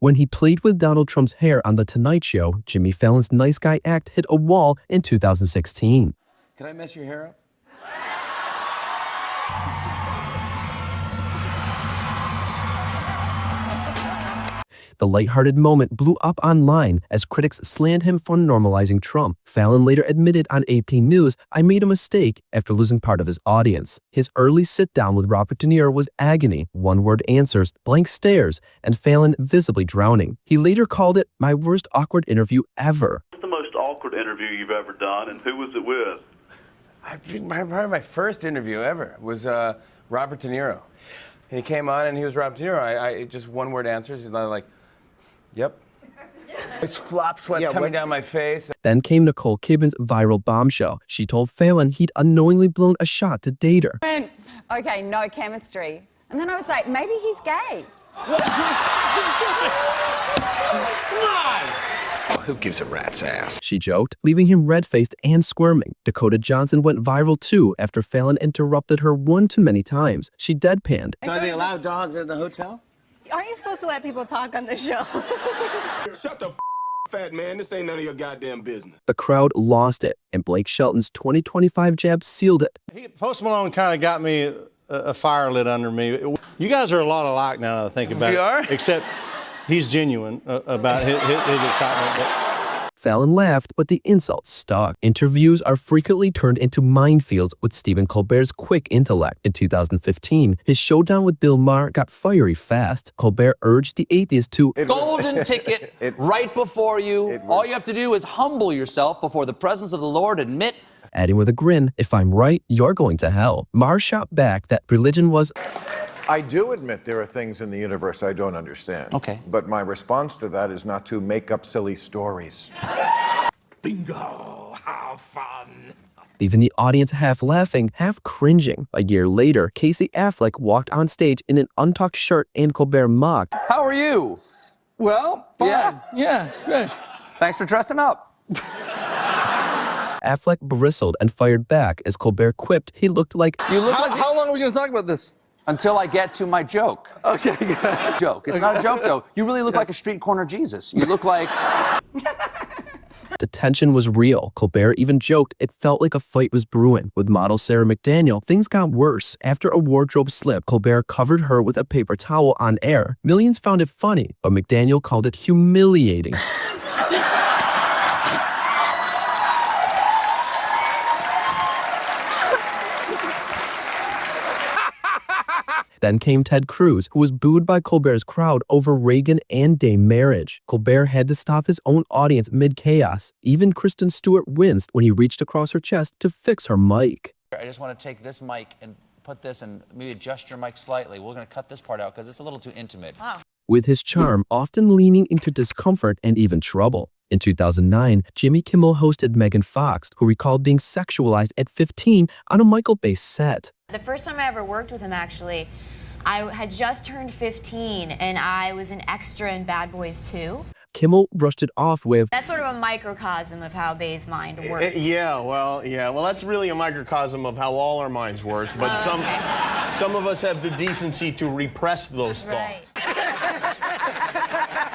When he played with Donald Trump's hair on The Tonight Show, Jimmy Fallon's nice guy act hit a wall in 2016. Can I mess your hair up? The lighthearted moment blew up online as critics slammed him for normalizing Trump. Fallon later admitted on AP News, "I made a mistake," after losing part of his audience. His early sit-down with Robert De Niro was agony, one-word answers, blank stares, and Fallon visibly drowning. He later called it my worst awkward interview ever. What's the most awkward interview you've ever done, and who was it with? I think probably my first interview ever was Robert De Niro. And he came on and he was Robert De Niro. I just one-word answers. He's like, yep. It's flop sweats coming down my face. Then came Nicole Kidman's viral bombshell. She told Fallon he'd unknowingly blown a shot to date her. Okay, no chemistry. And then I was like, maybe he's gay. Who gives a rat's ass? She joked, leaving him red-faced and squirming. Dakota Johnson went viral too after Fallon interrupted her one too many times. She deadpanned. Do they allow dogs at the hotel? Aren't you supposed to let people talk on the show? Shut the fat man. This ain't none of your goddamn business. The crowd lost it, and Blake Shelton's 2025 jab sealed it. Post Malone kind of got me a fire lit under me. You guys are a lot alike now that I think about it. We are? Except he's genuine about his excitement. Fallon laughed, but the insults stuck. Interviews are frequently turned into minefields with Stephen Colbert's quick intellect. In 2015, his showdown with Bill Maher got fiery fast. Colbert urged the atheist to golden ticket right before you. All you have to do is humble yourself before the presence of the Lord, admit. Adding with a grin, "If I'm right, you're going to hell." Maher shot back that religion was... I do admit there are things in the universe I don't understand. Okay. But my response to that is not to make up silly stories. Bingo! How fun! Leaving the audience half laughing, half cringing. A year later, Casey Affleck walked on stage in an untucked shirt and Colbert mocked. How are you? Well, fine. Yeah, good. Thanks for dressing up. Affleck bristled and fired back as Colbert quipped he looked like... You look like How long are we going to talk about this? until I get to my joke. Okay, good. Joke. It's not a joke, though. You really look like a street corner Jesus. You look like... The tension was real. Colbert even joked it felt like a fight was brewing. With model Sarah McDaniel, things got worse. After a wardrobe slip, Colbert covered her with a paper towel on air. Millions found it funny, but McDaniel called it humiliating. Then came Ted Cruz, who was booed by Colbert's crowd over Reagan and gay marriage. Colbert had to stop his own audience mid-chaos. Even Kristen Stewart winced when he reached across her chest to fix her mic. I just want to take this mic and put this and maybe adjust your mic slightly. We're going to cut this part out because it's a little too intimate. Wow. With his charm often leaning into discomfort and even trouble. In 2009, Jimmy Kimmel hosted Megan Fox, who recalled being sexualized at 15 on a Michael Bay set. The first time I ever worked with him, actually, I had just turned 15, and I was an extra in Bad Boys 2. Kimmel brushed it off with, That's sort of a microcosm of how Bay's mind works. Well, that's really a microcosm of how all our minds works, but some of us have the decency to repress those thoughts.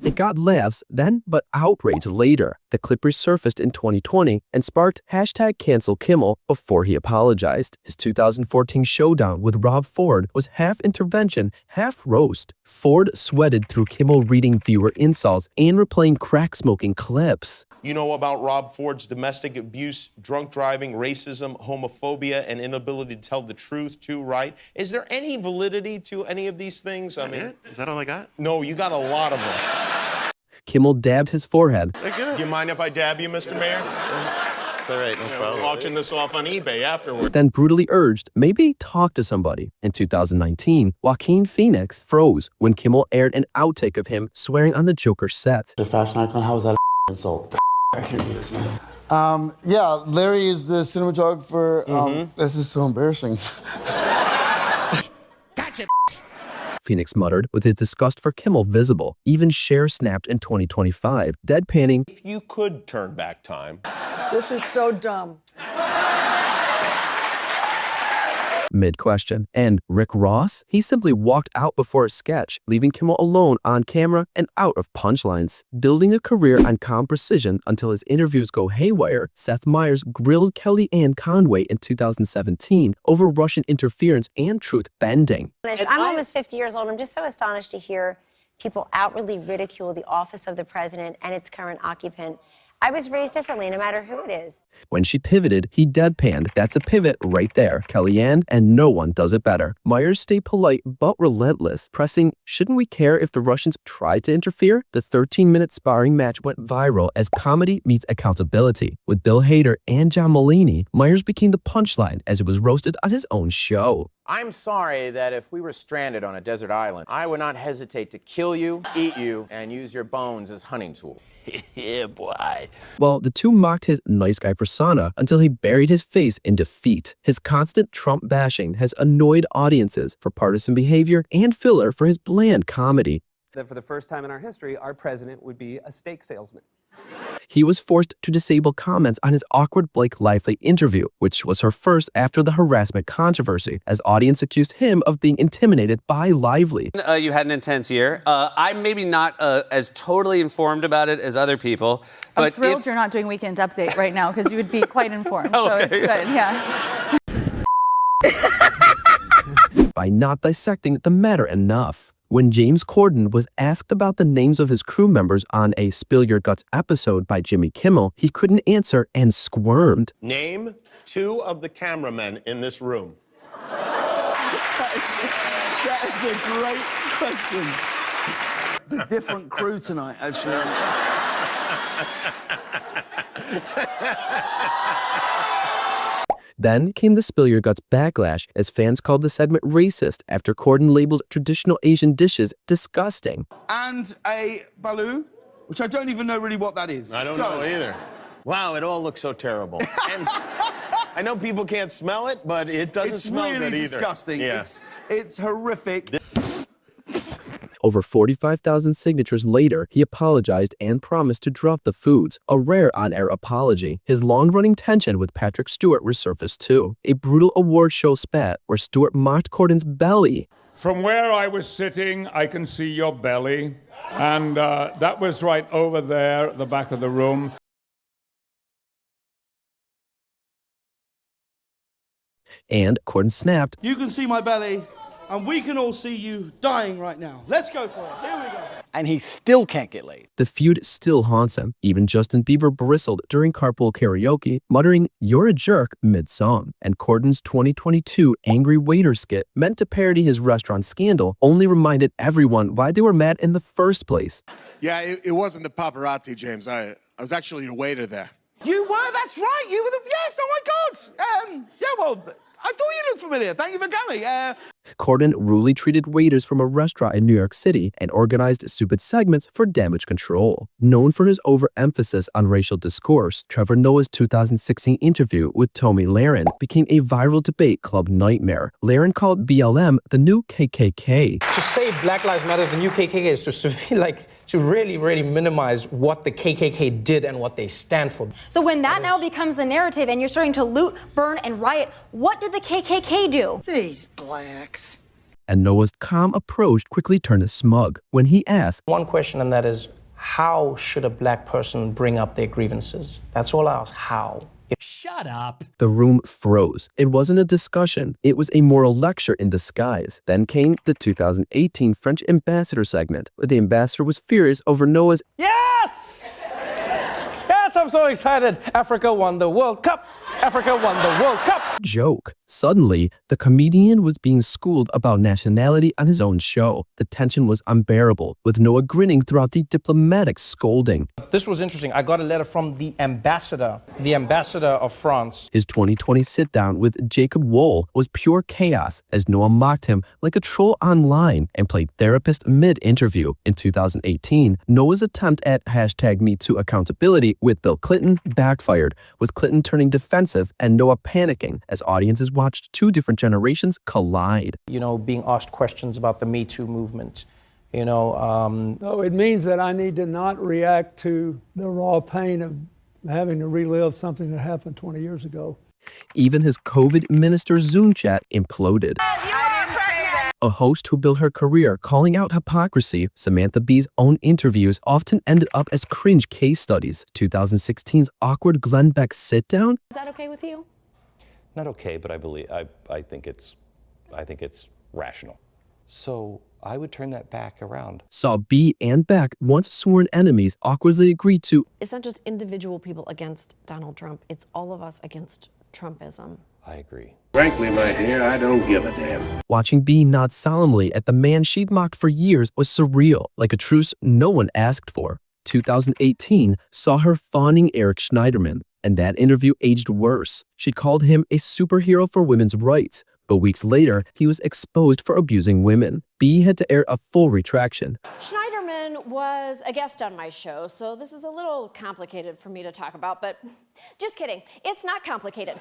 It got laughs then, but outrage later. The clip resurfaced in 2020 and sparked #CancelKimmel before he apologized. His 2014 showdown with Rob Ford was half intervention, half roast. Ford sweated through Kimmel reading viewer insults and replaying crack-smoking clips. You know about Rob Ford's domestic abuse, drunk driving, racism, homophobia, and inability to tell the truth too, right? Is there any validity to any of these things? I mean, is that all I got? No, you got a lot of them. Kimmel dabbed his forehead. Do you mind if I dab you, Mr. Mayor? It's all right, no problem. We'll auction this off on eBay afterward. Then brutally urged, maybe talk to somebody. In 2019, Joaquin Phoenix froze when Kimmel aired an outtake of him swearing on the Joker set. The fashion icon, how was that insult? I can't do this, man. Yeah, Larry is the cinematographer. This is so embarrassing. Gotcha. Phoenix muttered, with his disgust for Kimmel visible. Even Cher snapped in 2025, deadpanning, If you could turn back time. This is so dumb. mid-question. And Rick Ross? He simply walked out before a sketch, leaving Kimmel alone on camera and out of punchlines. Building a career on calm precision until his interviews go haywire, Seth Meyers grilled Kellyanne Conway in 2017 over Russian interference and truth-bending. I'm almost 50 years old. I'm just so astonished to hear people outwardly ridicule the office of the president and its current occupant. I was raised differently, no matter who it is. When she pivoted, he deadpanned. That's a pivot right there. Kellyanne, and no one does it better. Meyers stayed polite but relentless, pressing, shouldn't we care if the Russians tried to interfere? The 13-minute sparring match went viral as comedy meets accountability. With Bill Hader and John Mulaney, Meyers became the punchline as it was roasted on his own show. I'm sorry that if we were stranded on a desert island, I would not hesitate to kill you, eat you, and use your bones as hunting tools. Yeah, boy. Well, the two mocked his nice guy persona until he buried his face in defeat. His constant Trump bashing has annoyed audiences for partisan behavior and filler for his bland comedy. That for the first time in our history, our president would be a steak salesman. He was forced to disable comments on his awkward Blake Lively interview, which was her first after the harassment controversy, as audience accused him of being intimidated by Lively. You had an intense year. I'm maybe not as totally informed about it as other people. But I'm thrilled you're not doing Weekend Update right now because you would be quite informed. So it's good, yeah. By not dissecting the matter enough. When James Corden was asked about the names of his crew members on a Spill Your Guts episode by Jimmy Kimmel, he couldn't answer and squirmed. Name 2 of the cameramen in this room. That is a great question. It's a different crew tonight, actually. Then came the Spill Your Guts backlash as fans called the segment racist after Corden labeled traditional Asian dishes disgusting. And a baloo, which I don't even know really what that is. I don't know either. Wow, it all looks so terrible. And I know people can't smell it, but it doesn't smell good either. It's really disgusting. Yeah. It's horrific. Over 45,000 signatures later, he apologized and promised to drop the foods, a rare on-air apology. His long-running tension with Patrick Stewart resurfaced too, a brutal award show spat where Stewart mocked Corden's belly. From where I was sitting, I can see your belly, and that was right over there at the back of the room. And Corden snapped, You can see my belly, and we can all see you dying right now. Let's go for it. Here we go. And he still can't get laid. The feud still haunts him. Even Justin Bieber bristled during carpool karaoke, muttering, "You're a jerk," mid-song. And Corden's 2022 Angry Waiter skit, meant to parody his restaurant scandal, only reminded everyone why they were mad in the first place. Yeah, it wasn't the paparazzi, James. I was actually a waiter there. You were? That's right. You were the... Yes, oh my God. Yeah, well, I thought you looked familiar. Thank you for coming. Corden rudely treated waiters from a restaurant in New York City and organized stupid segments for damage control. Known for his overemphasis on racial discourse, Trevor Noah's 2016 interview with Tomi Lahren became a viral debate club nightmare. Lahren called BLM the new KKK. To say Black Lives Matter is the new KKK is to really minimize what the KKK did and what they stand for. So when that now becomes the narrative and you're starting to loot, burn, and riot, what did the KKK do? These blacks. And Noah's calm approach quickly turned smug when he asked, One question, and that is, how should a black person bring up their grievances? That's all I ask, how? Shut up. The room froze. It wasn't a discussion. It was a moral lecture in disguise. Then came the 2018 French ambassador segment, where the ambassador was furious over Noah's Yes! Yes, I'm so excited. Africa won the World Cup. Africa won the World Cup. joke. Suddenly, the comedian was being schooled about nationality on his own show. The tension was unbearable, with Noah grinning throughout the diplomatic scolding. This was interesting. I got a letter from the ambassador of France. His 2020 sit-down with Jacob Wohl was pure chaos as Noah mocked him like a troll online and played therapist mid-interview. In 2018, Noah's attempt at #MeToo accountability with Bill Clinton backfired, with Clinton turning defensive and Noah panicking as audiences watched two different generations collide. You know, being asked questions about the Me Too movement. You know, No, it means that I need to not react to the raw pain of having to relive something that happened 20 years ago. Even his COVID minister Zoom chat imploded. A host who built her career calling out hypocrisy, Samantha Bee's own interviews often ended up as cringe case studies. 2016's awkward Glenn Beck sit-down? Is that okay with you? Not okay, but I think it's rational. So I would turn that back around. Saw Bee and Beck, once sworn enemies, awkwardly agreed to. It's not just individual people against Donald Trump, it's all of us against Trumpism. I agree. Frankly, my dear, I don't give a damn. Watching Bee nod solemnly at the man she'd mocked for years was surreal, like a truce no one asked for. 2018 saw her fawning Eric Schneiderman, and that interview aged worse. She called him a superhero for women's rights, but weeks later, he was exposed for abusing women. Bee had to air a full retraction. Schneiderman was a guest on my show, so this is a little complicated for me to talk about, but just kidding. It's not complicated.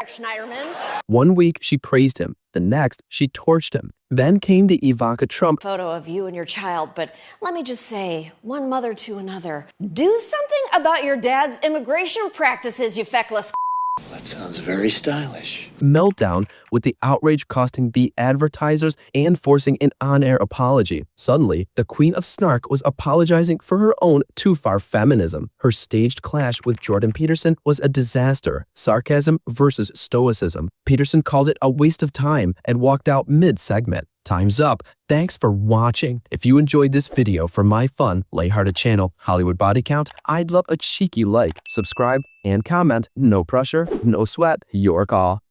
Eric Schneiderman. 1 week, she praised him. The next, she torched him. Then came the Ivanka Trump Photo of you and your child, but let me just say, one mother to another, do something about your dad's immigration practices, you feckless. That sounds very stylish. meltdown, with the outrage costing Bee advertisers and forcing an on-air apology. Suddenly, the Queen of Snark was apologizing for her own too-far feminism. Her staged clash with Jordan Peterson was a disaster. Sarcasm versus stoicism. Peterson called it a waste of time and walked out mid-segment. Time's up. Thanks for watching. If you enjoyed this video from my fun, lighthearted channel, Hollywood Body Count, I'd love a cheeky like, subscribe, and comment. No pressure, no sweat, your call.